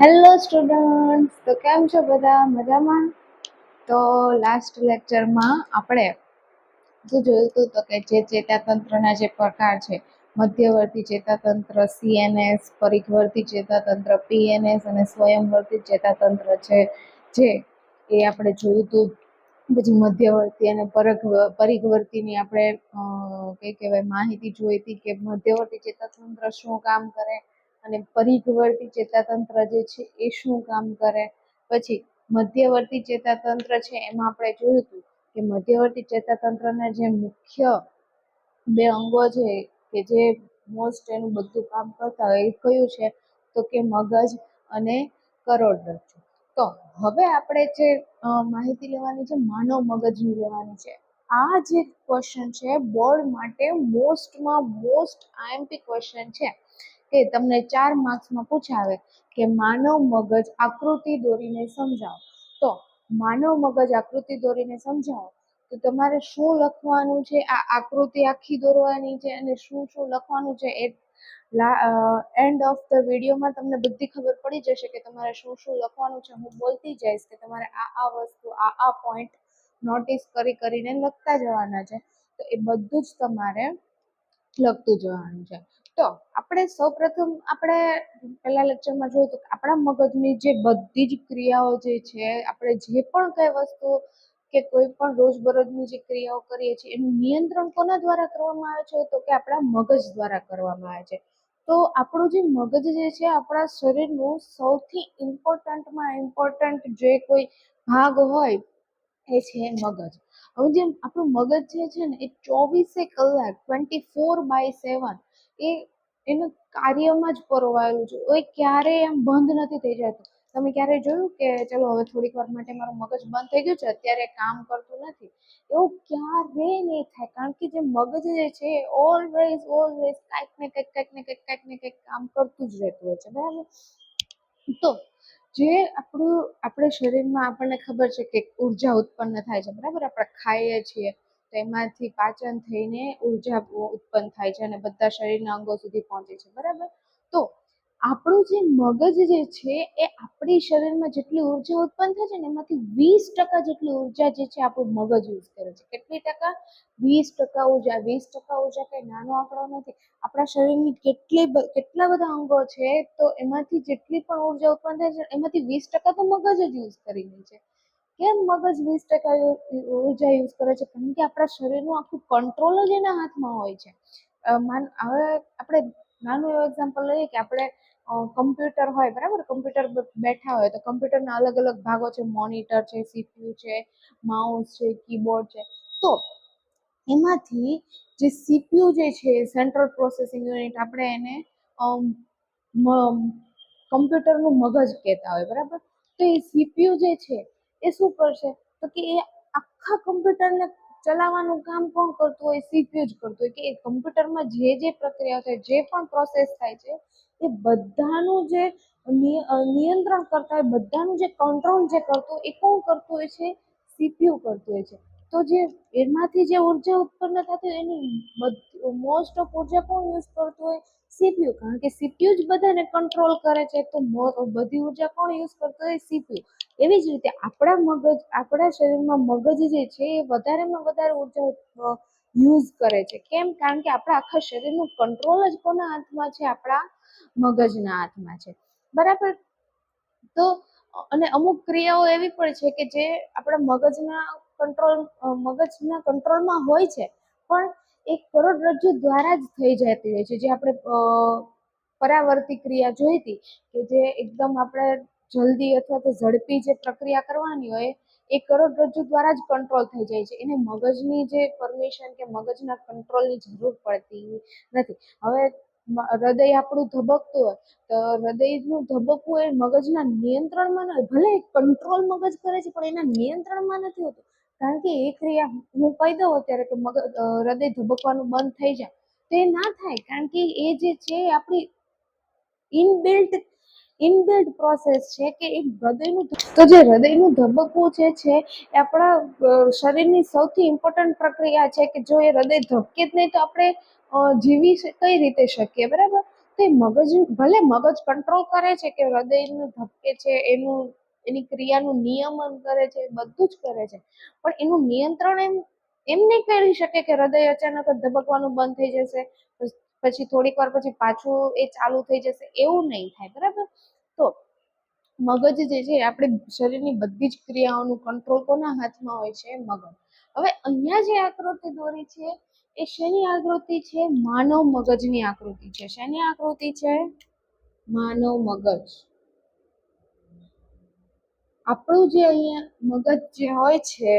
Hello students, તો કેમ છો બધા? મજામાં? તો લાસ્ટ લેક્ચરમાં આપણે શું જોયું હતું તો કે જે ચેતાતંત્રના જે પ્રકાર છે, મધ્યવર્તી ચેતાતંત્ર CNS, પરિઘવર્તી ચેતાતંત્ર PNS અને સ્વયંવર્તી ચેતાતંત્ર છે જે એ આપણે જોયું હતું. પછી મધ્યવર્તી અને પરિઘવર્તીની આપણે કઈ કહેવાય માહિતી જોઈ હતી કે મધ્યવર્તી ચેતાતંત્ર શું કામ કરે અને પરિઘવર્તી ચેતાતંત્ર જે છે એ શું કામ કરે. પછી મધ્યવર્તી ચેતાતંત્ર છે એમાં આપણે જોયું હતું કે મધ્યવર્તી ચેતાતંત્રના જે મુખ્ય બે અંગો છે કે જે મોસ્ટ એનું બધું કામ કરતા હોય એ કયું છે તો કે મગજ અને કરોડરજ્જુ. તો હવે આપણે જે માહિતી લેવાની છે માનવ મગજની લેવાની છે. આ જે ક્વેશ્ચન છે બોર્ડ માટે મોસ્ટમાં મોસ્ટ IMP ક્વેશ્ચન છે કે તમને 4 માર્ક્સમાં પૂછાવે કે માનવ મગજ આકૃતિ દોરીને સમજાવો. તો માનવ મગજ આકૃતિ દોરીને સમજાવો તો તમારે શું લખવાનું છે, આ આકૃતિ આખી દોરવાની છે અને શું શું લખવાનું છે એ એન્ડ ઓફ ધ વિડીયોમાં તમને બધી ખબર પડી જશે કે તમારે શું શું લખવાનું છે. હું બોલતી જઈશ કે તમારે આ વસ્તુ આ પોઈન્ટ નોટિસ કરીને લખતા જવાના છે. તો એ બધું જ તમારે લખતું જવાનું છે. તો આપણે સૌપ્રથમ આપણે પહેલા લેક્ચરમાં જોયું હતું કે આપણા મગજની જે બધી જ ક્રિયાઓ જે છે, આપણે જે પણ કઈ વસ્તુ કે કોઈ પણ રોજબરોજની જે ક્રિયાઓ કરીએ છીએ એનું નિયંત્રણ કોના દ્વારા કરવામાં આવે છે તો કે આપણા મગજ દ્વારા કરવામાં આવે છે. તો આપણું જે મગજ જે છે આપણા શરીરનું સૌથી ઇમ્પોર્ટન્ટ જે કોઈ ભાગ હોય એ છે મગજ. હવે જેમ આપણું મગજ જે છે ને એ 24 કલાક 24/7 એ એનું કાર્યમાં જ પરોવાયેલું છે. એ ક્યારેય આમ બંધ નથી થઈ જતું. તમે ક્યારેય જોયું કે ચલો હવે થોડીક વાર માટે મારું મગજ બંધ થઈ ગયું છે, અત્યારે કામ કરતું નથી, એવું ક્યારેય નહીં થાય. કારણ કે જે મગજ જે છે ઓલવેઝ કંઈક ને કંઈક કામ કરતું જ રહેતું હોય છે, બરાબર. તો જે આપણે શરીરમાં આપણને ખબર છે કે ઉર્જા ઉત્પન્ન થાય છે, બરાબર. આપણે ખાઈએ છીએ તો એમાંથી પાચન થઈને ઉર્જા ઉત્પન્ન થાય છે અને બધા શરીરના અંગો સુધી પહોંચે છે, બરાબર. તો આપણું જે મગજ જે છે એ આપણી શરીરમાં જેટલી ઉર્જા ઉત્પન્ન થાય છે ને એમાંથી 20% જેટલી ઉર્જા જે છે આપણું મગજ યુઝ કરે છે. કેટલી ટકા? 20% ઉર્જા. 20% ઉર્જા કઈ નાનો આંકડો નથી. આપણા શરીરની કેટલા બધા અંગો છે તો એમાંથી જેટલી પણ ઉર્જા ઉત્પન્ન થાય છે એમાંથી 20% તો મગજ જ યુઝ કરી લે છે. કેમ મગજ 20% ઉર્જા યુઝ કરે છે? કારણ કે આપણા શરીરનું આખું કંટ્રોલ જ એના હાથમાં હોય છે. હવે આપણે નાનું એવું એક્ઝામ્પલ લઈએ કે આપણે કમ્પ્યુટર હોય, બરાબર. કમ્પ્યુટર બેઠા હોય તો કમ્પ્યુટરના અલગ અલગ ભાગો છે, મોનિટર છે, CPU છે, માઉસ છે, કીબોર્ડ છે. તો એમાંથી જે CPU જે છે સેન્ટ્રલ પ્રોસેસિંગ યુનિટ, આપણે એને કમ્પ્યુટરનું મગજ કહેતા હોય, બરાબર. તો એ CPU જે છે એ શું કરશે તો કે એ આખા કમ્પ્યુટરને ચલાવવાનું કામ કોણ કરતું હોય? CPU જ કરતું હોય. કે એ કમ્પ્યુટરમાં જે પ્રક્રિયા થાય, જે પણ પ્રોસેસ થાય છે એ બધાનું જે નિયંત્રણ કરતા હોય, બધાનું જે કંટ્રોલ જે કરતું હોય એ કોણ કરતું હોય છે? CPU કરતું હોય છે. તો જે એમાંથી જે ઉર્જા ઉત્પન્ન થતી હોય એની મોસ્ટ ઓફ ઉર્જા કોણ યુઝ કરતું હોય? CPU. કારણ કે CPU જ બધાને કંટ્રોલ કરે છે. તો બધી ઉર્જા કોણ યુઝ કરતું હોય? CPU. એવી જ રીતે આપણા શરીરમાં મગજ જે છે એ વધારેમાં વધારે ઉર્જા યુઝ કરે છે. કેમ? કારણ કે આપણા આખા શરીરનું કંટ્રોલ જ કોના હાથમાં છે? આપણા મગજના હાથમાં છે, બરાબર. તો અને અમુક ક્રિયાઓ એવી પણ છે કે જે આપણા મગજના કંટ્રોલમાં હોય છે પણ એક કરોડરજ્જુ દ્વારા જ થઈ જતી હોય છે. જે આપણે પરાવર્તી ક્રિયા જોઈ હતી કે જે એકદમ આપણે જલ્દી અથવા તો ઝડપી જે પ્રક્રિયા કરવાની હોય એ કરોડરજ્જુ દ્વારા જ કંટ્રોલ થઈ જાય છે. એને મગજની જે પરમિશન કે મગજના કંટ્રોલની જરૂર પડતી નથી. હવે હૃદય આપણું ધબકતું હોય તો હૃદયનું ધબકવું એ મગજના નિયંત્રણમાં ન હોય. ભલે કંટ્રોલ મગજ કરે છે પણ એના નિયંત્રણમાં નથી હોતું. કારણ કે એ ક્રિયા હું કહી દઉં અત્યારે કે હૃદય ધબકવાનું બંધ થઈ જાય તો એ ના થાય. કારણ કે એ જે છે આપણી ઇનબિલ્ટ પ્રોસેસ છે કે એક હૃદયનું ધબકવું જે છે એ આપણા શરીરની સૌથી ઇમ્પોર્ટન્ટ પ્રક્રિયા છે કે જો એ હૃદય ધબકે જ નહીં તો આપણે જીવી કઈ રીતે શકીએ, બરાબર. તો એ મગજ ભલે મગજ કંટ્રોલ કરે છે કે હૃદયનું ધબકે છે એની ક્રિયાનું નિયમન કરે છે, બધું જ કરે છે, પણ એનું નિયંત્રણ એમ નહીં કરી શકે કે હૃદય અચાનક જ ધબકવાનું બંધ થઈ જશે, પછી થોડીક વાર પછી પાછું એ ચાલુ થઈ જશે, એવું નહીં થાય, બરાબર. તો મગજ જે છે આપણે શરીરની બધી જ ક્રિયાઓનું કંટ્રોલ કોના હાથમાં હોય છે? મગજ. હવે અહીંયા જે આકૃતિ દોરી છે એ શેની આકૃતિ છે? માનવ મગજની આકૃતિ છે. શેની આકૃતિ છે? માનવ મગજ. આપણું જે અહીંયા મગજ જે હોય છે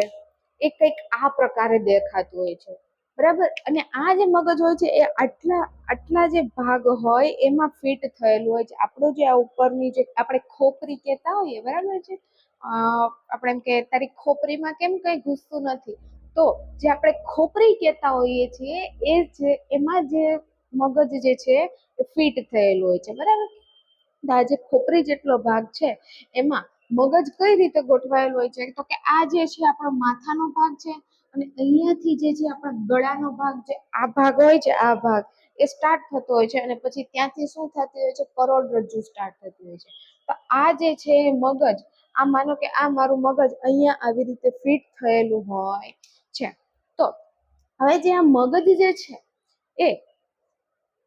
એ કંઈક આ પ્રકારે દેખાતું હોય છે, બરાબર. અને આ જે મગજ હોય છે એ આટલા જે ભાગ હોય એમાં ફિટ થયેલું હોય છે. આપણું જે આ ઉપરની જે આપણે ખોપરી કહેતા હોઈએ, બરાબર છે, આપણે એમ કે તારી ખોપરીમાં કેમ કંઈ ઘૂસતું નથી, તો જે આપણે ખોપરી કહેતા હોઈએ છીએ એ જે એમાં જે મગજ જે છે એ ફિટ થયેલું હોય છે, બરાબર. તો આ જે ખોપરી જેટલો ભાગ છે એમાં મગજ કઈ રીતે ગોઠવાયેલું હોય છે? તો કે આ જે છે આપણો માથાનો ભાગ છે, અને અહીંયાથી જે છે આપણા ગળાનો ભાગ, જે આ ભાગ હોય છે, આ ભાગ એ સ્ટાર્ટ થતો હોય છે, અને પછી ત્યાંથી શું થતી હોય છે? કરોડરજ્જુ સ્ટાર્ટ થતી હોય છે. તો આ જે છે મગજ, આ માનો કે આ મારું મગજ અહીંયા આવી રીતે ફિટ થયેલું હોય છે. તો હવે જે આ મગજ જે છે એ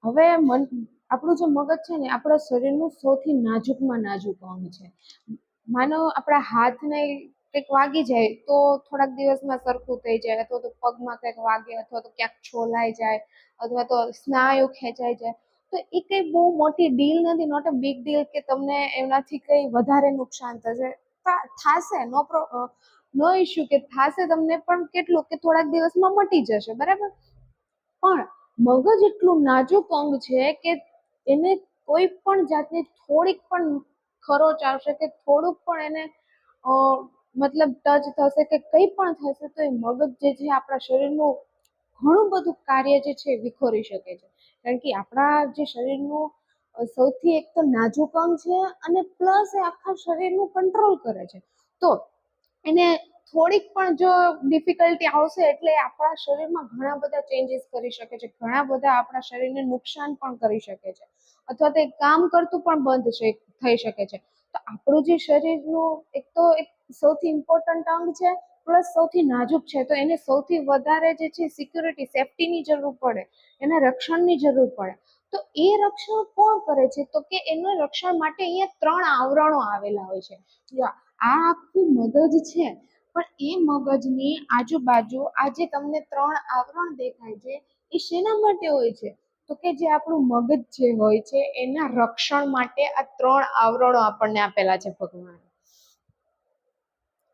હવે આપણું જે મગજ છે ને આપણા શરીરનું સૌથી નાજુકમાં નાજુક અંગ છે. માનો આપણા હાથને કંઈક વાગી જાય તો થોડાક દિવસમાં સરખું થઈ જાય, અથવા તો પગમાં કંઈક વાગે, અથવા તો ક્યાંક છોલાઈ જાય, અથવા તો સ્નાયુ ખેંચાઈ જાય, તો એ કંઈ બહુ મોટી ડીલ નથી, નોટ અ બિગ ડીલ કે તમને એનાથી કંઈ વધારે નુકસાન થશે. થાશે, નો ઇશ્યુ કે થાશે તમને, પણ કેટલું કે થોડાક દિવસમાં મટી જશે, બરાબર. પણ મગજ એટલું નાજુક અંગ છે કે એને કોઈ પણ જાતની થોડીક પણ ખરોચ આવશે કે થોડુંક પણ એને મતલબ ટચ થશે કે કંઈ પણ થશે તો એ મગજ જે છે આપણા શરીરનું ઘણું બધું કાર્ય જે છે વિખોરી શકે છે. કારણ કે આપણા જે શરીરનું સૌથી એક તો નાજુક અંગ છે, અને પ્લસ એ આખા શરીરનું કંટ્રોલ કરે છે. તો એને થોડીક પણ જો ડિફિકલ્ટી આવશે એટલે આપણા શરીરમાં ઘણા બધા ચેન્જીસ કરી શકે છે, ઘણા બધા આપણા શરીરને નુકસાન પણ કરી શકે છે, અથવા તો કામ કરતું પણ બંધ થઈ શકે છે. તો આપણું જે શરીરનું એક તો એક સૌથી ઇમ્પોર્ટન્ટ અંગ છે, પ્લસ સૌથી નાજુક છે, તો એને સૌથી વધારે જે છે સિક્યુરિટી, સેફટીની જરૂર પડે, એના રક્ષણની જરૂર પડે. તો એ રક્ષણ કોણ કરે છે? તો કે એના રક્ષણ માટે અહીંયા 3 આવરણો આવેલા હોય છે. આ આખું મગજ છે, પણ એ મગજની આજુબાજુ આ જે તમને 3 આવરણ દેખાય છે એ શેના માટે હોય છે? તો કે જે આપણું મગજ જે હોય છે એના રક્ષણ માટે આ 3 આવરણો આપણને આપેલા છે ભગવાન.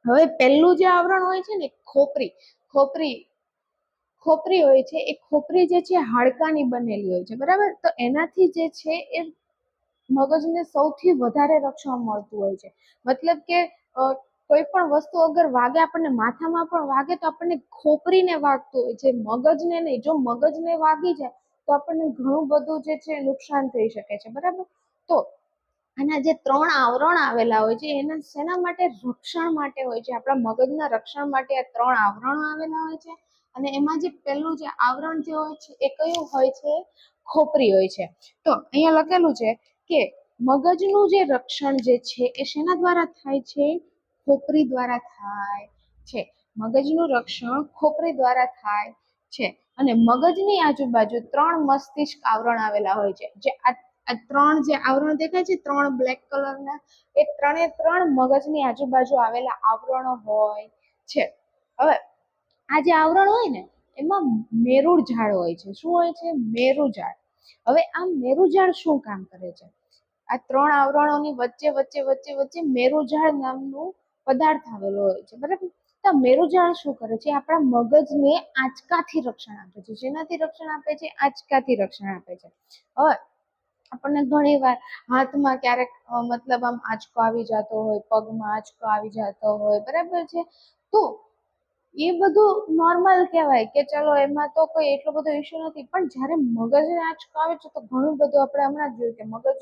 હવે પહેલું જે આવરણ હોય છે ને ખોપરી હોય છે, એ ખોપરી જે છે હાડકાની બનેલી હોય છે, બરાબર. તો એનાથી જે છે એ મગજને સૌથી વધારે રક્ષણ મળતું હોય છે. મતલબ કે કોઈ પણ વસ્તુ અગર વાગે, આપણને માથામાં પણ વાગે તો આપણને ખોપરીને વાગતું હોય છે, મગજને નહીં. જો મગજને વાગી જાય તો આપણને ઘણું બધું જે છે નુકસાન થઈ શકે છે, બરાબર. તો આના જે 3 આવરણ આવેલા હોય છે એના શેના માટે? રક્ષણ માટે હોય છે. આપણા મગજના રક્ષણ માટે આ 3 આવરણો આવેલા હોય છે. અને એમાં જે પહેલું જે આવરણ જે હોય છે એ કયું હોય છે? ખોપરી હોય છે. તો અહીંયા લખેલું છે કે મગજનું જે રક્ષણ જે છે એ શેના દ્વારા થાય છે? ખોપરી દ્વારા થાય છે. મગજનું રક્ષણ ખોપરી દ્વારા થાય છે. અને મગજની આજુબાજુ 3 મસ્તિષ્ક આવરણ આવેલા હોય છે. જે આ 3 જે આવરણ દેખાય છે, 3 બ્લેક કલરના, એ 3 મગજની આજુબાજુ આવેલા આવરણો હોય છે. હવે આ જે આવરણ હોય ને એમાં મેરુજાળ હોય છે. શું હોય છે? મેરુજાળ. હવે આ મેરુજાળ શું કામ કરે છે? આ 3 આવરણોની વચ્ચે વચ્ચે વચ્ચે વચ્ચે મેરુજાળ નામનું પદાર્થ આવેલો હોય છે, બરાબર. તો મેરુજાળ શું કરે છે? આપણા મગજને આંચકાથી રક્ષણ આપે છે. શેનાથી રક્ષણ આપે છે? આંચકાથી રક્ષણ આપે છે. હવે આપણને ઘણી વાર હાથમાં ક્યારેક મતલબ આમ આંચકો આવી જતો હોય, પગમાં આંચકો આવી જતો હોય, બરાબર છે. તો એ બધું નોર્મલ કહેવાય કે ચલો એમાં તો કોઈ એટલો બધો ઇશ્યુ નથી. પણ જ્યારે મગજને આંચકો આવે છે તો ઘણું બધું આપણે હમણાં જ જોયું કે મગજ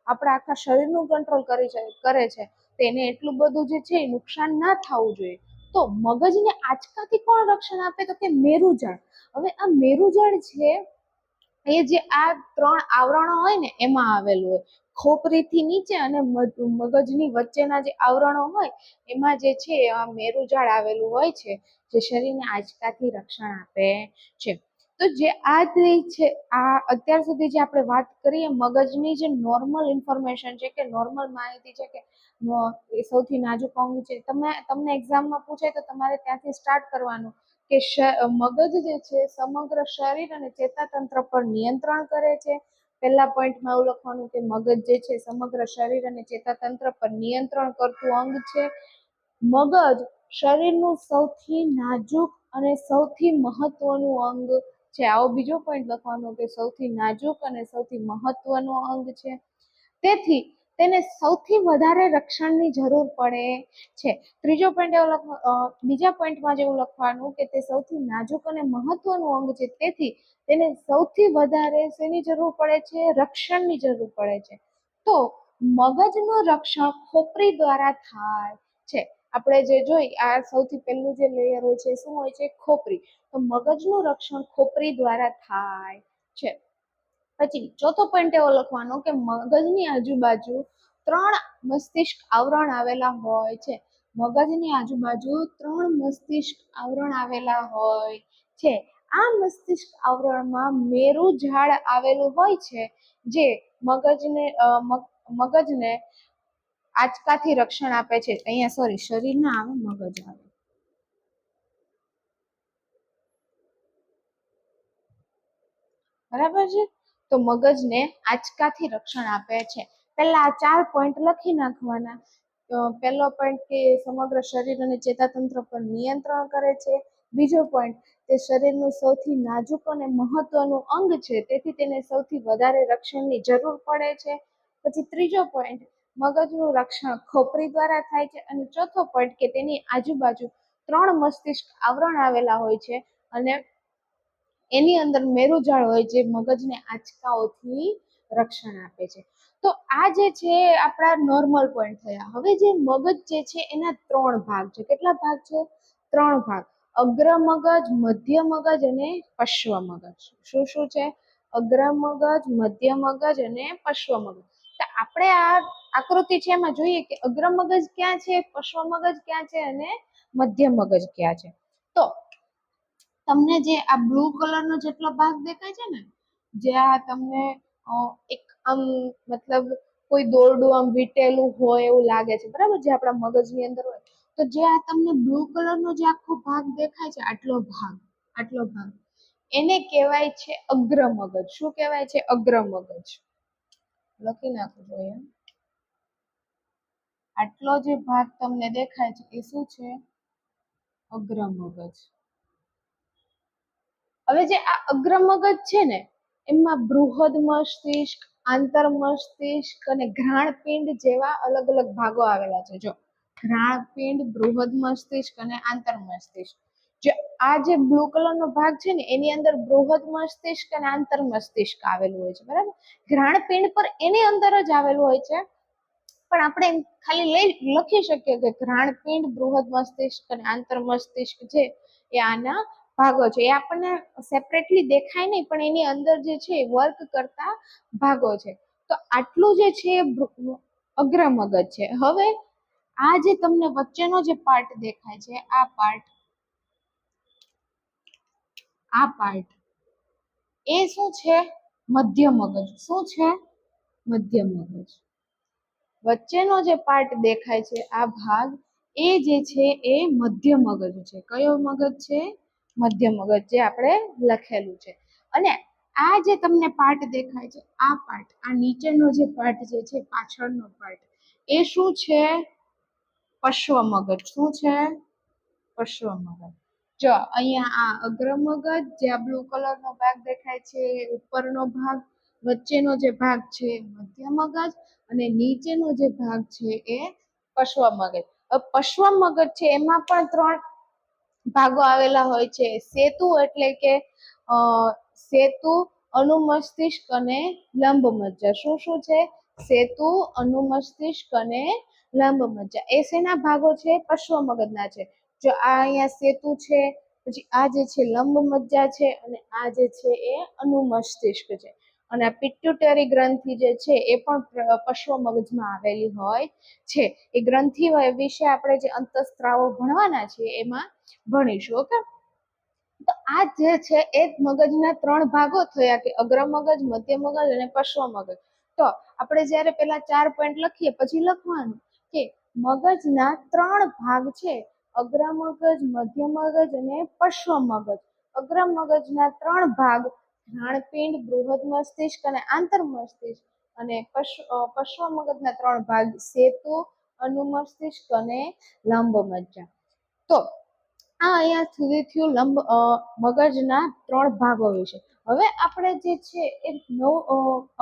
આપણા આખા શરીરનું કંટ્રોલ કરે છે, તો એને એટલું બધું જે છે નુકસાન ના થવું જોઈએ. તો મગજને આંચકાથી કોણ રક્ષણ આપે? તો કે મેરુજાળ. હવે આ મેરુજાળ છે એ જે આ 3 આવરણો હોય ને એમાં આવેલું હોય. ખોપરીથી નીચે અને મગજની વચ્ચેના જે આવરણો હોય એમાં જે છે આ મેરુજાળ આવેલું હોય છે, જે શરીરને આંચકાથી રક્ષણ આપે છે. તો જે આ છે, આ અત્યાર સુધી જે આપણે વાત કરીએ મગજની જે નોર્મલ ઇન્ફોર્મેશન છે કે નોર્મલ માહિતી છે કે એ સૌથી નાજુક અંગ છે, તમને એક્ઝામમાં પૂછાય તો તમારે ત્યાંથી સ્ટાર્ટ કરવાનું કે મગજ જે છે સમગ્ર શરીર અને ચેતાતંત્ર પર નિયંત્રણ કરે છે. પહેલા પોઈન્ટમાં એવું લખવાનું કે મગજ જે છે સમગ્ર શરીર અને ચેતાતંત્ર પર નિયંત્રણ કરતું અંગ છે. મગજ શરીરનું સૌથી નાજુક અને સૌથી મહત્વનું અંગ છે. આવો બીજો પોઈન્ટ લખવાનો કે સૌથી નાજુક અને સૌથી મહત્વનું અંગ છે. તેથી તેને સૌથી વધારે રક્ષણની જરૂર પડે છે. ત્રીજો પોઈન્ટ એવો બીજા પોઈન્ટમાં જેવું લખવાનું કે તે સૌથી નાજુક અને મહત્વનું અંગ છે, તેથી તેને સૌથી વધારે શેની જરૂર પડે છે? રક્ષણની જરૂર પડે છે. તો મગજનું રક્ષણ ખોપરી દ્વારા થાય છે. આપણે જે જોઈ આ સૌથી પહેલું જે લેયર હોય છે શું હોય છે? ખોપરી. તો મગજનું રક્ષણ ખોપરી દ્વારા થાય છે. પછી ચોથો પોઈન્ટ એવો લખવાનો કે મગજની આજુબાજુ 3 મસ્તિષ્ક આવરણ આવેલા હોય છે. મગજની આજુબાજુ 3 મસ્તિષ્ક આવરણ આવેલા હોય છે. આ મસ્તિષ્ક આવરણમાં મેરુજાળ આવેલું હોય છે, જે મગજને આંચકાથી રક્ષણ આપે છે. અહીંયા સોરી, શરીર ના આવે, મગજ આવે. બરાબર છે. તો મગજને આંચકાથી રક્ષણ આપે છે. પહેલા આ 4 પોઈન્ટ લખી નાખવાના. પહેલો પોઈન્ટ કે સમગ્ર શરીર અને ચેતાતંત્ર પર નિયંત્રણ કરે છે. બીજો પોઈન્ટ, તે શરીરનું સૌથી નાજુક અને મહત્વનું અંગ છે, તેથી તેને સૌથી વધારે રક્ષણની જરૂર પડે છે. પછી ત્રીજો પોઈન્ટ, મગજનું રક્ષણ ખોપરી દ્વારા થાય છે. અને ચોથો પોઈન્ટ કે તેની આજુબાજુ 3 મસ્તિષ્ક આવરણ આવેલા હોય છે અને એની અંદર મેરુજાળ હોય જે મગજને આંચકાઓથી રક્ષણ આપે છે. તો આ જે છે આપણા નોર્મલ પોઈન્ટ થયા. હવે જે મગજ જે છે એના 3 ભાગ છે. કેટલા ભાગ છે? 3 ભાગ. અગ્ર મગજ, મધ્ય મગજ અને પશ્વ મગજ. શું શું છે? અગ્ર મગજ, મધ્ય મગજ અને પશ્વ મગજ. તો આપણે આ આકૃતિ છે એમાં જોઈએ કે અગ્ર મગજ ક્યાં છે, પશ્વ મગજ ક્યાં છે અને મધ્ય મગજ ક્યાં છે. તો તમને જે આ બ્લુ કલરનો જેટલો ભાગ દેખાય છે ને, જે આ તમને એક આમ મતલબ કોઈ દોરડું આમ વીટેલું હોય એવું લાગે છે, બરાબર, જે આપણા મગજની અંદર હોય. તો જે આ તમને બ્લુ કલરનો જે આખો ભાગ દેખાય છે, આટલો ભાગ એને કહેવાય છે અગ્ર મગજ. શું કહેવાય છે? અગ્ર મગજ. લખી નાખું જોઈએ. આટલો જે ભાગ તમને દેખાય છે એ શું છે? અગ્ર મગજ. હવે જે આ અગ્ર મગજ છે ને એમાં બૃહદ મસ્તિષ્ક, આંતર મસ્તિષ્ક અને ઘ્રાણપિંડ જેવા અલગ અલગ ભાગો આવેલા છે. જો ઘ્રાણપિંડ, બૃહદ મસ્તિષ્ક અને આંતર મસ્તિષ્ક. જે આ જે બ્લુ કલરનો ભાગ છે ને એની અંદર બૃહદ મસ્તિષ્ક અને આંતર મસ્તિષ્ક આવેલું હોય છે, બરાબર. ઘ્રાણપિંડ પર એની અંદર જ આવેલું હોય છે, પણ આપણે ખાલી લખી શકીએ કે ઘ્રાણપિંડ, બૃહદ મસ્તિષ્ક અને આંતર મસ્તિષ્ક છે એ આના ભાગો છે. એ આપણને સેપરેટલી દેખાય નહીં, પણ એની અંદર જે છે વર્ક કરતા ભાગો છે. તો આટલું જે છે અગ્ર મગજ છે. હવે આ જે તમને વચ્ચેનો જે પાર્ટ દેખાય છે, આ પાર્ટ એ શું છે? મધ્ય મગજ. શું છે? મધ્ય મગજ. વચ્ચેનો જે પાર્ટ દેખાય છે, આ ભાગ, એ જે છે એ મધ્ય મગજ છે. કયો મગજ છે? મધ્ય મગજ, જે આપણે લખેલું છે. અને આ જે તમને પાર્ટ દેખાય છે, આ પાર્ટ, આ નીચેનો જે પાર્ટ જે છે, પાછળનો પાર્ટ, એ શું છે? પશ્વ મગજ. શું છે? પશ્વ મગજ. જો અહીંયા આ અગ્ર મગજ, જે આ બ્લુ કલરનો ભાગ દેખાય છે એ ઉપરનો ભાગ, વચ્ચેનો જે ભાગ છે મધ્ય મગજ અને નીચેનો જે ભાગ છે એ પશ્વ મગજ. પશ્વ મગજ છે એમાં પણ 3 ભાગો આવેલા હોય છે. સેતુ એટલે કે સેતુ, અનુમસ્તિષ્ક અને લંબ મજ્જા. શું શું છે? સેતુ, અનુમસ્તિષ્ક અને લંબ મજ્જા. એ શેના ભાગો છે? પશ્વ મગજના છે. જો આ અહીંયા સેતુ છે, પછી આ જે છે લંબ મજ્જા છે અને આ જે છે એ અનુમસ્તિષ્ક છે. અને આ પિટ્યુટરી ગ્રંથિ જે છે એ પણ પશ્વ મગજમાં આવેલી હોય છે. એ ગ્રંથિ વિશે આપણે જે અંતઃસ્ત્રાવો ભણવાના છીએ એમાં ભણીશું. ઓકે, તો આ જે છે એ મગજના 3 ભાગો થયા કે અગ્ર મગજ, મધ્ય મગજ અને પશ્વ મગજ. તો આપણે જ્યારે પેલા 4 પોઈન્ટ લખીએ પછી લખવાનું કે મગજના 3 ભાગ છે, અગ્ર મગજ, મધ્ય મગજ અને પશ્વ મગજ. અગ્ર મગજના 3 ભાગ ઘ્રાણપિંડ, બૃહદ મસ્તિષ્ક અને આંતર મસ્તિષ્ક. અને પશ્વ મગજના 3 ભાગ સેતુ, અનુમસ્તિષ્ક અને લંબ મજ્જા. તો આ અહીંયા સુધી થયું મગજના 3 ભાગો વિશે. હવે આપણે જે છે એ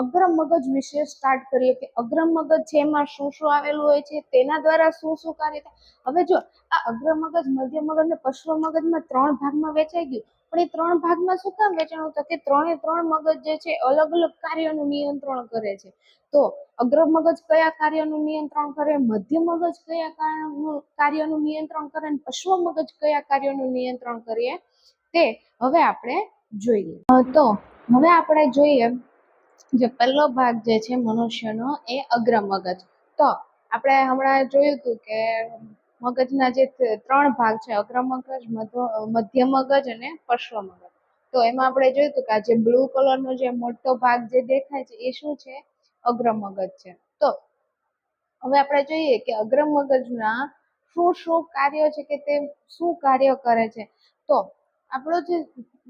અગ્ર મગજ વિશે સ્ટાર્ટ કરીએ કે અગ્ર મગજ છે એમાં શું શું આવેલું હોય છે, તેના દ્વારા શું શું કાર્ય થાય. હવે જો આ અગ્ર મગજ, મધ્ય મગજ અને પશ્વ મગજમાં 3 ભાગમાં વેચાઈ ગયું, પણ એ 3 ભાગમાં શું કામ વેચાણું, તો કે 3 મગજ જે છે અલગ અલગ કાર્યોનું નિયંત્રણ કરે છે. તો અગ્ર મગજ કયા કાર્યનું નિયંત્રણ કરે, મધ્ય મગજ કયા કાર્યનું નિયંત્રણ કરે અને પશ્વ મગજ કયા કાર્યનું નિયંત્રણ કરે તે હવે આપણે જોઈએ. તો હવે આપણે જોઈએ જે પહેલો ભાગ જે છે મનુષ્યનો એ અગ્ર મગજ. તો આપણે હમણાં જોયું હતું કે મગજના જે 3 ભાગ છે, અગ્ર મગજ, મધ્ય મગજ અને પશ્વ મગજ. તો એમાં આપણે જોયું હતું કે આ જે બ્લુ કલરનો જે મોટો ભાગ જે દેખાય છે એ શું છે, અગ્ર મગજ છે. તો હવે આપણે જોઈએ કે અગ્ર મગજના શું શું કાર્યો છે કે તે શું કાર્ય કરે છે. તો આપણો જે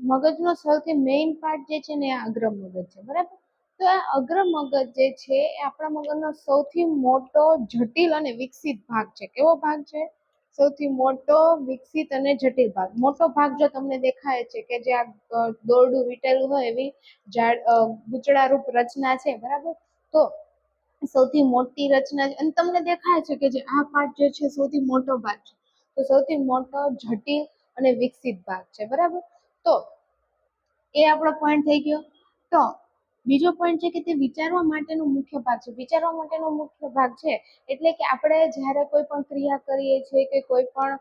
મગજનો સૌથી મેઇન પાર્ટ જે છે ને એ અગ્ર મગજ છે, બરાબર. તો આ અગ્ર મગજ જે છે એ આપણા મગજનો સૌથી મોટો, જટિલ અને વિકસિત ભાગ છે. કેવો ભાગ છે? સૌથી મોટો, વિકસિત અને જટિલ ભાગ. મોટો ભાગ જો તમને દેખાય છે કે જે આ દોરડું વીટેલું હોય એવી ગૂંચળારૂપ રચના છે, બરાબર. તો સૌથી મોટી રચના અને તમને દેખાય છે કે જે આ પાર્ટ જે છે સૌથી મોટો ભાગ છે. તો સૌથી મોટો, જટિલ અને વિકસિત ભાગ છે, બરાબર. તો એ આપણો પોઈન્ટ થઈ ગયો. તો બીજો પોઈન્ટ છે કે તે વિચારવા માટેનો મુખ્ય ભાગ છે. વિચારવા માટેનો મુખ્ય ભાગ છે એટલે કે આપણે જ્યારે કોઈ પણ ક્રિયા કરીએ છીએ કે કોઈ પણ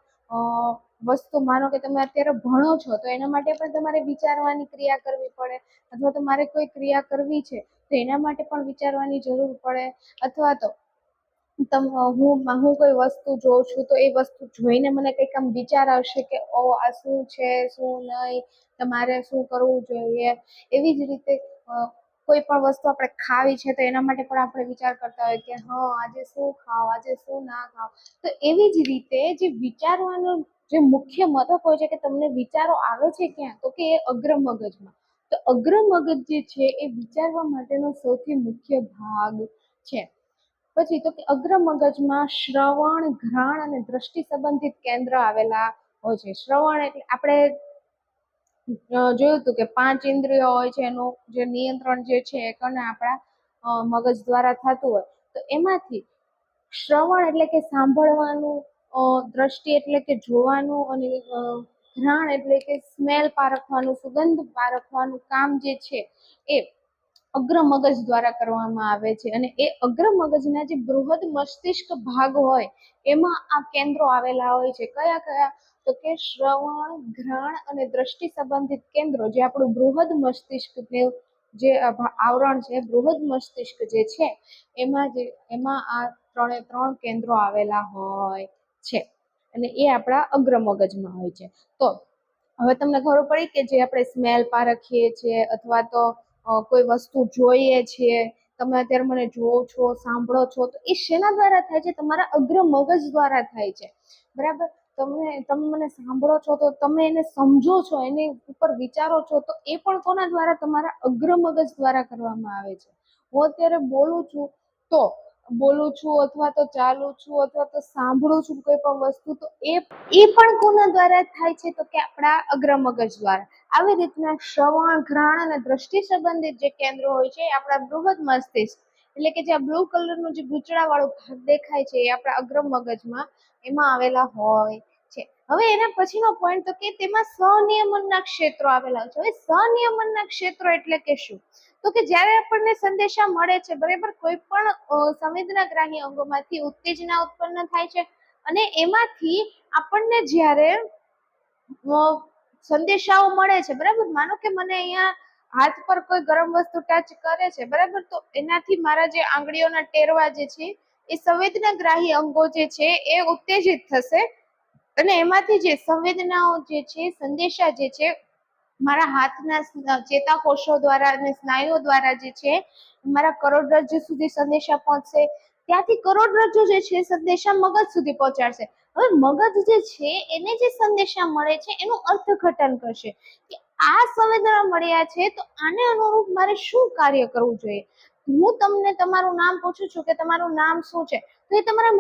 વસ્તુ, માનો કે તમે અત્યારે ભણો છો તો એના માટે પણ તમારે વિચારવાની ક્રિયા કરવી પડે, અથવા તો મારે કોઈ ક્રિયા કરવી છે તો એના માટે પણ વિચારવાની જરૂર પડે. અથવા તો હું કોઈ વસ્તુ જોઉં છું તો એ વસ્તુ જોઈને મને કંઈક આમ વિચાર આવશે કે ઓ આ શું છે, શું નહીં, તમારે શું કરવું જોઈએ. એવી જ રીતે કોઈ પણ વસ્તુ આપણે ખાવી છે તો એના માટે પણ આપણે વિચાર કરતા હોય કે હા આજે શું ખાવ, આજે શું ના ખાવ. તો એવી જ રીતે જે વિચારવાનું જે મુખ્ય મથક હોય છે કે તમને વિચારો આવે છે ક્યાં, તો કે એ અગ્ર મગજમાં. તો અગ્ર મગજ જે છે એ વિચારવા માટેનો સૌથી મુખ્ય ભાગ છે. પછી તો કે અગ્ર મગજમાં શ્રવણ, ઘ્રાણ અને દ્રષ્ટિ સંબંધિત કેન્દ્ર આવેલા હોય છે. શ્રવણ એટલે આપણે જોયું હતું કે 5 ઇન્દ્રિયો હોય છે, એનું જે નિયંત્રણ જે છે એ કને આપણા મગજ દ્વારા થતું હોય. તો એમાંથી શ્રવણ એટલે કે સાંભળવાનું, દ્રષ્ટિ એટલે કે જોવાનું, અને ઘ્રાણ એટલે કે સ્મેલ પારખવાનું, સુગંધ પારખવાનું કામ જે છે એ અગ્ર મગજ દ્વારા કરવામાં આવે છે. અને એ અગ્ર મગજના જે બૃહદ મસ્તિષ્ક ભાગ હોય એમાં આ કેન્દ્રો આવેલા હોય છે. કયા કયા? તો કે શ્રવણ, ઘ્રાણ અને દ્રષ્ટિ સંબંધિત કેન્દ્રો જે આપણું બૃહદ મસ્તિષ્ક જે આવરણ છે, બૃહદ મસ્તિષ્ક જે છે એમાં આ 3 કેન્દ્રો આવેલા હોય છે. અને એ આપણા અગ્ર મગજમાં હોય છે. તો હવે તમને ખબર પડી કે જે આપણે સ્મેલ પારખીએ છીએ અથવા તો કોઈ વસ્તુ જોઈએ છીએ, તમે અત્યારે મને જોવો છો, સાંભળો છો, તો એ શેના દ્વારા થાય છે? તમારા અગ્ર મગજ દ્વારા થાય છે, બરાબર. તમે મને સાંભળો છો તો તમે એને સમજો છો, એની ઉપર વિચારો છો, તો એ પણ કોના દ્વારા? તમારા અગ્ર મગજ દ્વારા કરવામાં આવે છે. હું અત્યારે બોલું છું અથવા તો ચાલું છું અથવા તો સાંભળું છું કોઈ પણ વસ્તુ, તો એ પણ કોના દ્વારા થાય છે? તો કે આપણા અગ્ર મગજ દ્વારા. આવી રીતના શ્રવણ, ઘ્રાણ અને દ્રષ્ટિ સંબંધિત જે કેન્દ્રો હોય છે એ આપણા બૃહદ મસ્તિષ્ક એટલે કે જે બ્લુ કલરનું જે ગૂંચળા વાળું ભાગ દેખાય છે એ આપણા અગ્ર મગજમાં એમાં આવેલા હોય છે. હવે એના પછીનો પોઈન્ટ તો કે તેમાં સંનિયમનના ક્ષેત્રો આવેલા હોય છે. હવે સંનિયમનના ક્ષેત્રો એટલે કે શું? તો કે જ્યારે આપણને સંદેશા મળે છે, બરાબર, કોઈ પણ સંવેદનાગ્રાહી અંગોમાંથી ઉત્તેજના ઉત્પન્ન થાય છે અને એમાંથી આપણને જ્યારે સંદેશાઓ મળે છે, બરાબર. માનો કે મને અહીંયા હાથ પર કોઈ ગરમ વસ્તુ ટચ કરે છે, બરાબર, તો એનાથી મારા જે આંગળીઓના ટેરવા જે છે એ સંવેદનાગ્રાહી અંગો જે છે એ ઉત્તેજિત થશે અને એમાંથી જે સંવેદનાઓ જે છે, સંદેશા જે છે, મારા હાથના ચેતાકોષો દ્વારા અને સ્નાયુઓ દ્વારા જે છે મારા કરોડરજ્જુ સુધી સંદેશા પહોંચશે. ત્યાંથી કરોડરજ્જુ જે છે સંદેશા મગજ સુધી પહોંચાડશે. હવે મગજ જે છે એને જે સંદેશા મળે છે એનું અર્થઘટન કરશે કે આ સંવેદના મળ્યા છે તો આને અનુરૂપ મારે શું કાર્ય કરવું જોઈએ. હું તમને તમારું નામ પૂછું છું કે તમારું નામ શું છે, તો એ તમારા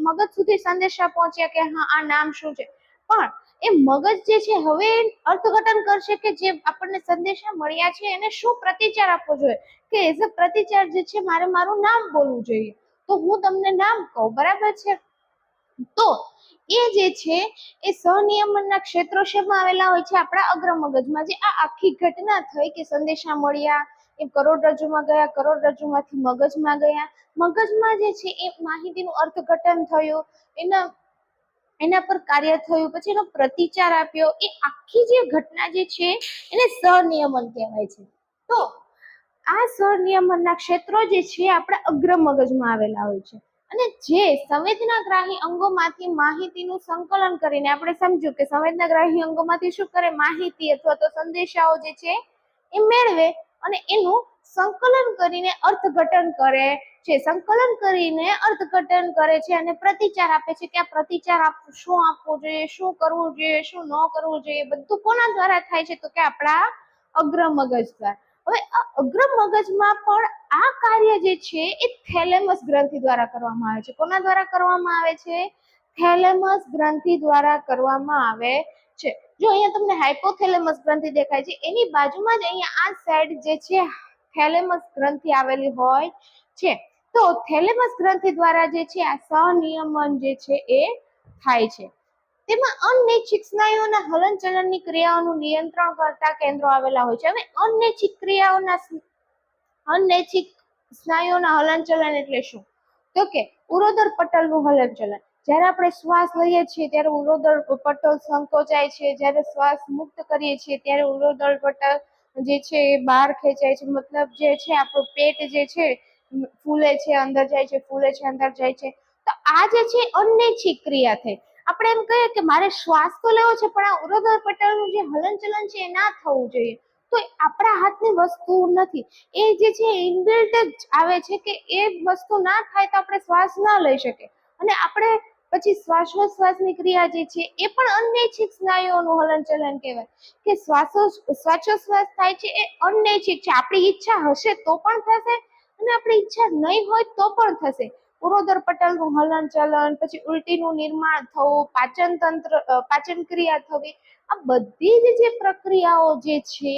મગજ સુધી સંદેશા પહોંચ્યા કે હા આ નામ શું છે, પણ એ મગજ જે છે હવે અર્થઘટન કરશે કે જે આપણને સંદેશા મળ્યા છે એને શું પ્રતિચાર આપવો જોઈએ, કે એઝ અ પ્રતિચાર જે છે મારે મારું નામ બોલવું જોઈએ. તો હું તમને નામ કહું, બરાબર છે. તો એ જે છે એ સહનિયમનના ક્ષેત્રો શેમાં આવેલા હોય છે? આપણા અગ્ર મગજમાં. જે આ આખી ઘટના થઈ કે સંદેશા મળ્યા, એ કરોડરજ્જુમાં ગયા, કરોડરજ્જુમાંથી મગજમાં ગયા, મગજમાં જે છે એ માહિતીનું અર્થઘટન થયું, એના પર કાર્ય થયું, પછી એનો પ્રતિચાર આપ્યો, એ આખી જે ઘટના જે છે એને સહનિયમન કહેવાય છે. તો આ સહનિયમનના ક્ષેત્રો જે છે આપણા અગ્ર મગજમાં આવેલા હોય છે અને જે સંવેદનાગ્રાહી અંગોમાંથી માહિતીનું સંકલન કરીને, આપણે સમજ્યું કે સંવેદનાગ્રાહી અંગોમાંથી શું કરે, માહિતી અથવા તો સંદેશાઓ જે છે એ મેળવે અને એનું સંકલન કરીને અર્થઘટન કરે છે, સંકલન કરીને અર્થઘટન કરે છે અને પ્રતિચાર આપે છે કે આ પ્રતિચાર શું આપવું જોઈએ, શું કરવું જોઈએ, શું ન કરવું જોઈએ. બધું કોના દ્વારા થાય છે? તો કે આપણા અગ્ર મગજ દ્વારા. હવે આ અગ્ર મગજમાં પણ આ કાર્ય જે છે એ થેલેમસ ગ્રંથિ દ્વારા કરવામાં આવે છે. કોના દ્વારા કરવામાં આવે છે? થેલેમસ ગ્રંથિ દ્વારા કરવામાં આવે છે. જો અહીંયા તમને હાઇપોથેલેમસ ગ્રંથિ દેખાય છે, એની બાજુમાં જ અહીંયા આ સાઈડ જે છે થેલેમસ ગ્રંથિ આવેલી હોય છે. તો થેલેમસ ગ્રંથિ દ્વારા જે છે આ સહનિયમન જે છે એ થાય છે. તેમાં અનૈચ્છિક સ્નાયુઓના હલનચલનની ક્રિયાઓનું નિયંત્રણ કરતા કેન્દ્રો આવેલા હોય છે. હવે અનૈચ્છિક સ્નાયુઓના હલનચલન એટલે શું? તો કે ઉરોદર પટલનું હલનચલન. જ્યારે આપણે શ્વાસ લઈએ છીએ ત્યારે ઉરોદર પટલ સંકોચાય છે, જ્યારે શ્વાસ મુક્ત કરીએ છીએ ત્યારે ઉરોદર પટલ જે છે એ બહાર ખેંચાય છે, મતલબ જે છે આપણું પેટ જે છે ફૂલે છે, અંદર જાય છે, ફૂલે છે, અંદર જાય છે. તો આ જે છે અનૈચ્છિક ક્રિયા થઈ. આપણે એમ કહીએ કે મારે શ્વાસ તો લેવો છે પણ આ ઉરોદર પટલનું જે હલનચલન છે એ ના થવું જોઈએ, તો આપણા હાથની વસ્તુ નથી. એ જે છે ઇનબિલ્ટ જ આવે છે કે એ વસ્તુ ના થાય તો આપણે શ્વાસ ના લઈ શકીએ અને આપણે પછી શ્વાસોશ્વાસની ક્રિયા જે છે એ પણ અનૈચ્છિક સ્નાયુઓનું હલનચલન કહેવાય. કે શ્વાસોશ્વાસ થાય છે એ અનૈચ્છિક છે. આપણી ઈચ્છા હશે તો પણ થશે અને આપણી ઈચ્છા નહીં હોય તો પણ થશે. ઉરોદર પટલનું હલનચલન, પછી ઉલટીનું નિર્માણ થવું, પાચન ક્રિયા થવી, આ બધી જે પ્રક્રિયાઓ જે છે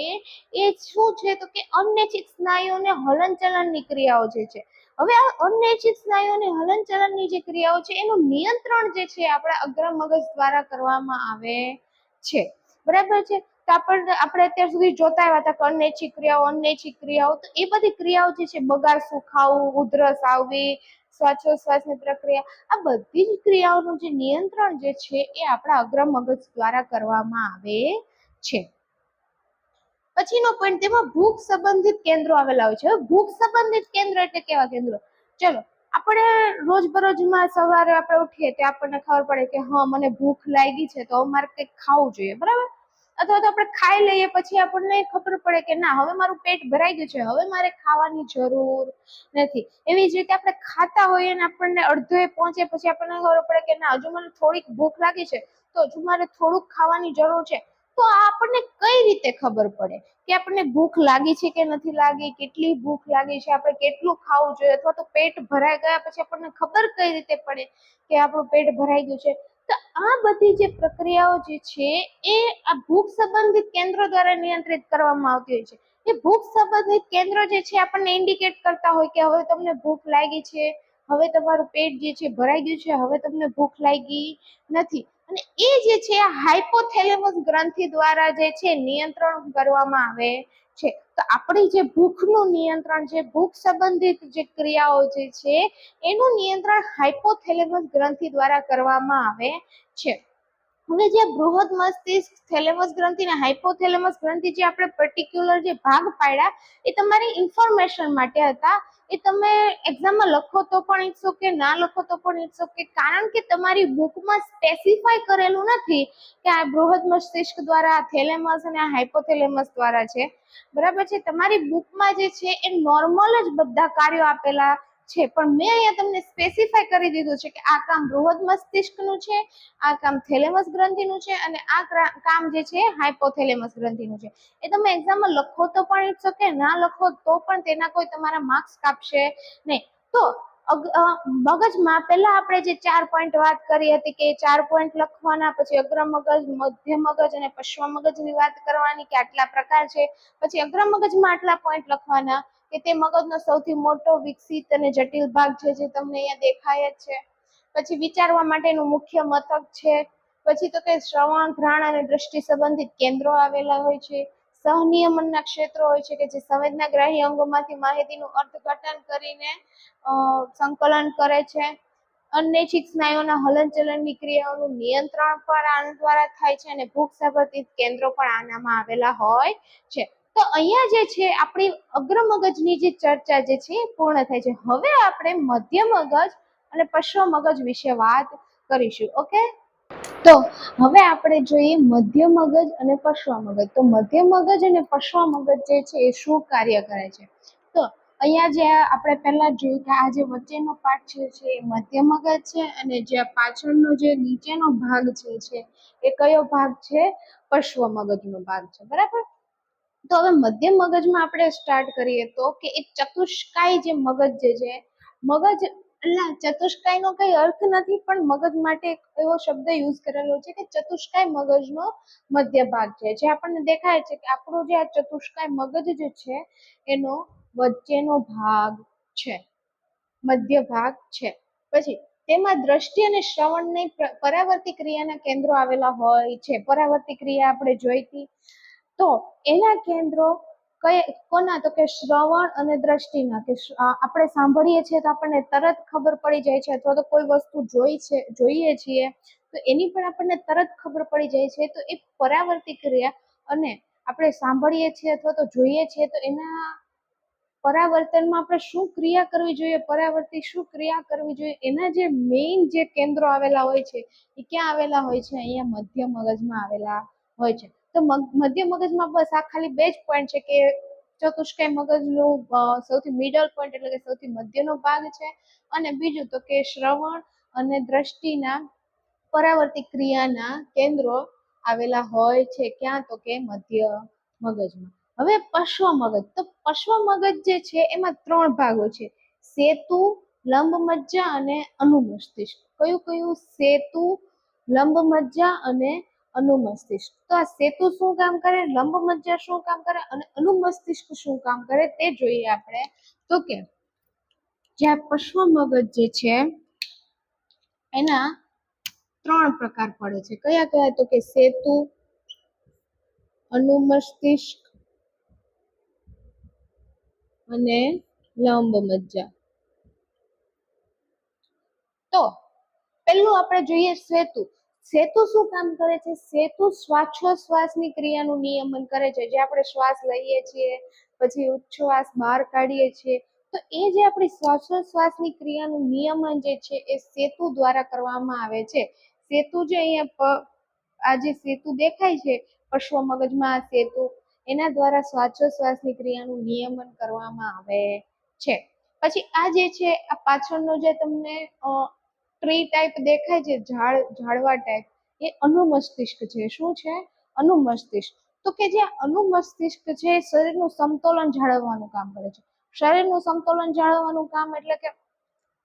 એ શું છે? તો કે અનૈચ્છિક સ્નાયુઓને હલનચલનની ક્રિયાઓ જે છે. હવે આ અનૈચ્છિક સ્નાયુઓની હલનચલનની જે ક્રિયાઓ છે એનું નિયંત્રણ જે છે આપણા અગ્ર મગજ દ્વારા કરવામાં આવે છે, બરાબર છે. તો આપણે અત્યાર સુધી જોતા આવ્યા હતા કે અનૈચ્છિક ક્રિયાઓ, તો એ બધી ક્રિયાઓ જે છે, બગાર સુખાવું, ઉધરસ આવવી, શ્વાસોશ્વાસની પ્રક્રિયા, આ બધી જ ક્રિયાઓનું જે નિયંત્રણ જે છે એ આપણા અગ્ર મગજ દ્વારા કરવામાં આવે છે. પછીનો પોઈન્ટ, તેમાં ભૂખ સંબંધિત કેન્દ્રો આવેલા હોય છે. ભૂખ સંબંધિત કેન્દ્ર એટલે કેવા કેન્દ્રો? ચલો, આપણે રોજબરોજમાં સવારે આપણે ઉઠીએ તો આપણને ખબર પડે કે હા મને ભૂખ લાગી છે તો મારે કંઈક ખાવું જોઈએ, બરાબર. અથવા તો આપણે ખાઈ લઈએ પછી આપણને ખબર પડે કે ના હવે મારું પેટ ભરાઈ ગયું છે, હવે મારે ખાવાની જરૂર નથી. એવી જ રીતે આપણે ખાતા હોઈએ અને આપણને અડધો પહોંચે પછી આપણને ખબર પડે કે ના હજુ મને થોડીક ભૂખ લાગી છે તો હજુ મારે થોડુંક ખાવાની જરૂર છે. તો આ આપણને કઈ રીતે ખબર પડે કે આપણને ભૂખ લાગી છે કે નથી લાગી, કેટલી ભૂખ લાગી છે, આપણે કેટલું ખાવું જોઈએ, અથવા તો પેટ ભરાઈ ગયા પછી આપણને ખબર કઈ રીતે પડે કે આપણું પેટ ભરાઈ ગયું છે? તો આ બધી જે પ્રક્રિયાઓ જે છે એ આ ભૂખ સંબંધિત કેન્દ્રો દ્વારા નિયંત્રિત કરવામાં આવતી હોય છે. એ ભૂખ સંબંધિત કેન્દ્રો જે છે આપણને ઇન્ડિકેટ કરતા હોય કે હવે તમને ભૂખ લાગી છે, હવે તમારું પેટ જે છે ભરાઈ ગયું છે, હવે તમને ભૂખ લાગી નથી. અને એ જે છે હાઇપોથેલેમસ ગ્રંથિ દ્વારા જે છે નિયંત્રણ કરવામાં આવે છે. તો આપણી જે ભૂખનું નિયંત્રણ છે, ભૂખ સંબંધિત જે ક્રિયાઓ જે છે એનું નિયંત્રણ હાઇપોથેલેમસ ગ્રંથિ દ્વારા કરવામાં આવે છે. હવે જે બૃહદ મસ્તિષ્ક, થેલેમસ ગ્રંથિ અને હાઇપોથેલેમસ ગ્રંથિ જે આપણે પર્ટિક્યુલર જે ભાગ પાડ્યા એ તમારી ઇન્ફોર્મેશન માટે હતા. એ તમે એક્ઝામમાં લખો તો પણ ઇટ્સ ઓકે, ના લખો તો પણ ઇટ્સ ઓકે, કારણ કે તમારી બુકમાં સ્પેસિફાય કરેલું નથી કે આ બૃહદ મસ્તિષ્ક દ્વારા, થેલેમસ અને હાઇપોથેલેમસ દ્વારા છે. બરાબર છે. તમારી બુકમાં જે છે એ નોર્મલ જ બધા કાર્યો આપેલા છે, પણ મેં અહીંયા તમને સ્પેસિફાય કરી દીધું છે કે આ કામ બૃહદ મસ્તિષ્કનું છે, આ કામ થેલેમસ ગ્રંથિનું છે અને આ કામ જે છે હાઇપોથેલેમસ ગ્રંથિનું છે. એ તમે એક્ઝામમાં લખો તો પણ ઇટ્સ ઓકે, ના લખો તો પણ તેના કોઈ તમારા માર્ક્સ કાપશે નહીં. તો મગજમાં પહેલા આપણે જે 4 પોઈન્ટ વાત કરી હતી કે 4 પોઈન્ટ લખવાના, પછી અગ્ર મગજ, મધ્ય મગજ અને પશ્વ મગજની વાત કરવાની કે આટલા પ્રકાર છે, પછી અગ્ર મગજમાં આટલા પોઈન્ટ લખવાના કે તે મગજનો સૌથી મોટો, વિકસિત અને જટિલ ભાગ છે જે તમને અહીંયા દેખાય જ છે. પછી વિચારવા માટેનું મુખ્ય મથક છે. પછી તો કે શ્રવણ, ઘ્રાણ અને દ્રષ્ટિ સંબંધિત કેન્દ્રો આવેલા હોય છે. સહનિયમનના ક્ષેત્રો હોય છે કે જે સંવેદનાગ્રાહી અંગોમાંથી માહિતીનું અર્થઘટન કરીને સંકલન કરે છે. અનૈચ્છિક સ્નાયુઓના હલનચલનની ક્રિયાઓનું નિયંત્રણ પણ આના દ્વારા થાય છે અને ભૂખ સંબંધિત કેન્દ્રો પણ આનામાં આવેલા હોય છે. તો અહીંયા જે છે આપણી અગ્ર મગજની જે ચર્ચા જે છે એ પૂર્ણ થાય છે. હવે આપણે મધ્ય મગજ અને પશ્વ મગજ વિશે વાત કરીશું. ઓકે, તો હવે આપણે જોઈએ મધ્ય મગજ અને પશ્વ મગજ. તો મધ્ય મગજ અને પશ્વ મગજ જે છે એ શું કાર્ય કરે છે? તો અહીંયા જે આપણે પહેલા જોયું કે આ જે વચ્ચેનો પાર્ટ છે એ મધ્ય મગજ છે અને જે પાછળનો જે નીચેનો ભાગ છે એ કયો ભાગ છે? પશ્વ મગજનો ભાગ છે. બરાબર. તો હવે મધ્ય મગજમાં આપણે સ્ટાર્ટ કરીએ તો કે એ ચતુષ્કાય જે મગજ જે છે, મગજ એટલે ચતુષ્કાયનો કઈ અર્થ નથી, પણ મગજ માટે એવો શબ્દ યુઝ કરેલો છે કે ચતુષ્કાય મગજનો મધ્ય ભાગ છે. જે આપણને દેખાય છે કે આપણો જે આ ચતુષ્કાય મગજ જે છે એનો વચ્ચેનો ભાગ છે, મધ્ય ભાગ છે. પછી તેમાં દ્રષ્ટિ અને શ્રવણની પરાવર્તી ક્રિયાના કેન્દ્રો આવેલા હોય છે. પરાવર્તી ક્રિયા આપણે જોઈતી, તો એના કેન્દ્રો કોના? તો કે શ્રવણ અને દ્રષ્ટિના. કે આપણે સાંભળીએ છીએ તો આપણને તરત ખબર પડી જાય છે, અથવા તો કોઈ વસ્તુ જોઈએ છીએ તો એની પણ આપણને તરત ખબર પડી જાય છે. તો એ પરાવર્તી ક્રિયા, અને આપણે સાંભળીએ છીએ અથવા તો જોઈએ છીએ તો એના પરાવર્તનમાં આપણે શું ક્રિયા કરવી જોઈએ, પરાવર્તી શું ક્રિયા કરવી જોઈએ, એના જે મેઇન જે કેન્દ્રો આવેલા હોય છે એ ક્યાં આવેલા હોય છે? અહીંયા મધ્ય મગજમાં આવેલા હોય છે. તો મધ્ય મગજમાં બસ આ ખાલી બે જ પોઈન્ટ છે કે ચતુષ્કાય મગજનું સૌથી મિડલ પોઈન્ટ એટલે કે સૌથી મધ્યનો ભાગ છે, અને બીજું તો કે શ્રવણ અને દ્રષ્ટિના પરાવર્તી ક્રિયાના કેન્દ્રો આવેલા હોય છે. ક્યાં? તો કે મધ્ય મગજમાં. હવે પશ્વ મગજ. તો પશ્વ મગજ જે છે એમાં 3 ભાગો છે: સેતુ, લંબ મજ્જા અને અનુમસ્તિષ્ક. કયું કયું? સેતુ, લંબ મજ્જા અને અનુમસ્તિષ્ક. તો આ સેતુ શું કામ કરે, લંબ મજ્જા શું કામ કરે અને અનુમસ્તિષ્ક શું કામ કરે તે જોઈએ આપણે. તો કે જ્યાં પશ્વ મગજ જે છે એના 3 પ્રકાર પડે છે. કયા કયા? તો કે સેતુ, અનુમસ્તિષ્ક અને લંબ મજ્જા. તો પહેલું આપણે જોઈએ સેતુ. સેતુ શું કામ કરે છે? સેતુ શ્વાસોશ્વાસની ક્રિયાનું નિયમન કરે છે. જે આપણે શ્વાસ લઈએ છીએ પછી ઉચ્છ્વાસ બહાર કાઢીએ છીએ, તો એ જે આપણી શ્વાસોશ્વાસની ક્રિયાનું નિયમન જે છે એ સેતુ દ્વારા કરવામાં આવે છે. સેતુ જે અહીંયા આ જે સેતુ દેખાય છે પશ્વ મગજમાં, આ સેતુ એના દ્વારા શ્વાસોશ્વાસની ક્રિયાનું નિયમન કરવામાં આવે છે. પછી આ જે છે આ પાછળનો જે તમને ટ્રી ટાઈપ દેખાય છે, ઝાડવા ટાઈપ, એ અનુમસ્તિષ્ક છે. શું છે? અનુમસ્તિષ્ક. તો કે જે અનુમસ્તિષ્ક છે એ શરીરનું સમતોલન જાળવવાનું કામ કરે છે. શરીરનું સમતોલન જાળવવાનું કામ એટલે કે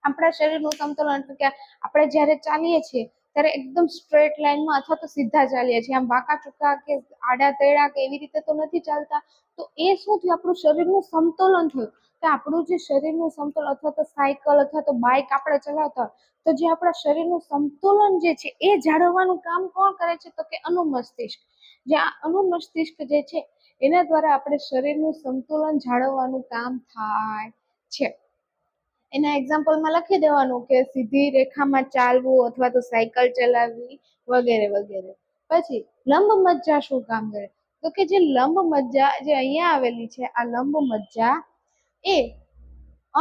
આપણા શરીરનું સમતોલન એટલે કે આપણે જ્યારે ચાલીએ છીએ ત્યારે એકદમ સ્ટ્રેટ લાઈનમાં અથવા તો સીધા ચાલીએ છીએ, આમ વાંકા ચૂકા કે આડા તેડા કે એવી રીતે તો નથી ચાલતા. તો એ શું થયું? આપણું શરીરનું સમતોલન થયું. કે આપણું જે શરીરનું સમતોલન, અથવા તો સાયકલ અથવા તો બાઇક આપણે ચલાવતા હોય તો જે આપણા શરીરનું સંતુલન જે છે એ જાળવવાનું કામ કોણ કરે છે? તો કે અનુમસ્તિષ્ક. જે આ અનુમસ્તિષ્ક જે છે એના દ્વારા આપણે શરીરનું સંતુલન જાળવવાનું કામ થાય છે. એના એક્ઝામ્પલમાં લખી દેવાનું કે સીધી રેખામાં ચાલવું અથવા તો સાયકલ ચલાવવી વગેરે વગેરે. પછી લંબ મજ્જા શું કામ કરે? તો કે જે લંબ મજ્જા જે અહીંયા આવેલી છે, આ લંબ મજ્જા એ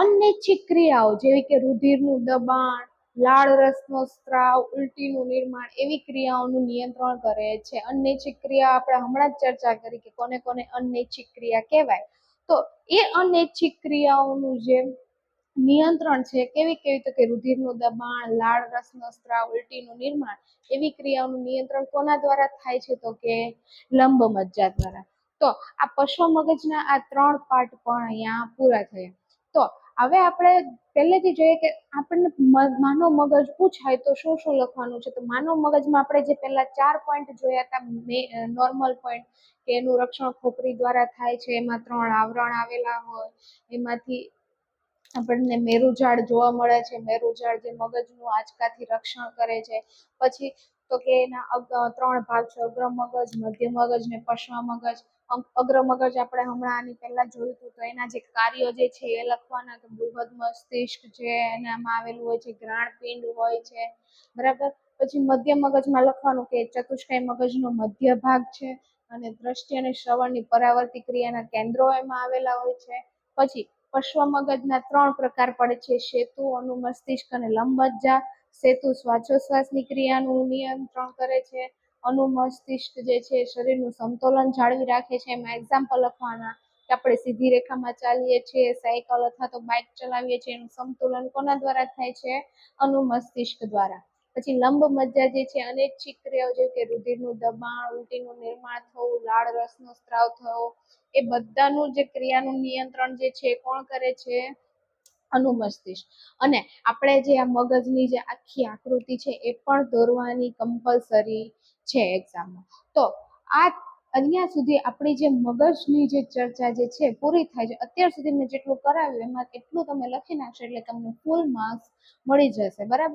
અનૈચ્છિક ક્રિયાઓ જેવી કે રુધિરનું દબાણ, લાળ રસનો સ્ત્રાવ, ઉલટીનું નિર્માણ એવી ક્રિયાઓનું નિયંત્રણ કરે છે. અનૈચ્છિક ક્રિયા આપણે હમણાં જ ચર્ચા કરી કે કોને કોને અનૈચ્છિક ક્રિયા કહેવાય. તો એ અનૈચ્છિક ક્રિયાઓનું જે નિયંત્રણ છે કેવી કેવી? તો કે રુધિરનું દબાણ, લાળ રસનો સ્ત્રાવ, ઉલટીનું નિર્માણ એવી ક્રિયાઓનું નિયંત્રણ કોના દ્વારા થાય છે? તો કે લંબ મજ્જા દ્વારા. તો આ પશ્વ મગજના આ 3 પાર્ટ પણ અહીંયા પૂરા થયા. તો હવે આપણે પહેલેથી જોઈએ કે આપણને માનવ મગજ પૂછાય તો શું શું લખવાનું છે. તો માનવ મગજમાં આપણે જે પહેલા 4 પોઈન્ટ જોયા હતા, નોર્મલ પોઈન્ટ, કે એનું રક્ષણ ખોપરી દ્વારા થાય છે, એમાં 3 આવરણ આવેલા હોય, એમાંથી આપણને મેરુજાળ જોવા મળે છે. મેરુજાળ જે મગજનું આંચકાથી રક્ષણ કરે છે. પછી તો કે એના 3 ભાગ છે, અગ્ર મગજ, મધ્ય મગજ ને પશ્વ મગજ. અગ્ર મગજ આપણે હમણાં આની પહેલા જોયું હતું, તો એના જે કાર્યો જે છે એ લખવાના. તો બૃહદ મસ્તિષ્ક છે, એનામાં આવેલું હોય છે, ઘ્રાણપિંડ હોય છે, બરાબર. પછી મધ્ય મગજમાં લખવાનું કે ચતુષ્કાય મગજનો મધ્ય ભાગ છે, અને દ્રષ્ટિ અને શ્રવણની પરાવર્તી ક્રિયાના કેન્દ્રો એમાં આવેલા હોય છે. પછી પશ્વ મગજના 3 પ્રકાર પડે છે, સેતુ, અનુમસ્તિષ્ક અને લંબ મજ્જા. સેતુ શ્વાસોશ્વાસની ક્રિયાનું નિયંત્રણ કરે છે. અનુમસ્તિષ્ક જે છે શરીરનું સમતોલન જાળવી રાખે છે. એમાં એક્ઝામ્પલ લખવાના કે આપણે સીધી રેખામાં ચાલીએ છીએ, સાયકલ અથવા તો બાઇક ચલાવીએ છીએ, એનું સમતુલન કોના દ્વારા થાય છે? અનુમસ્તિષ્ક દ્વારા. પછી લંબ મજ્જા જે છે અનૈચ્છિક ક્રિયાઓ જેવી કે રુધિરનું દબાણ, ઉલટીનું નિર્માણ થવું, લાળ રસનો સ્ત્રાવ થવો, એ બધાનું જે ક્રિયાનું નિયંત્રણ જે છે કોણ કરે છે? અનુમસ્તિષ્ક. અને આપણે જે આ મગજની જે આખી આકૃતિ છે એ પણ દોરવાની કમ્પલસરી છે એક્ઝામમાં. તો આ અહીંયા સુધી આપણી જે મગજની જે ચર્ચા જે છે પૂરી થાય છે. અત્યાર સુધી મેં જેટલું કરાવ્યું એમાં એટલું તમે લખી નાખશો એટલે તમને ફૂલ માર્ક્સ મળી જશે, બરાબર.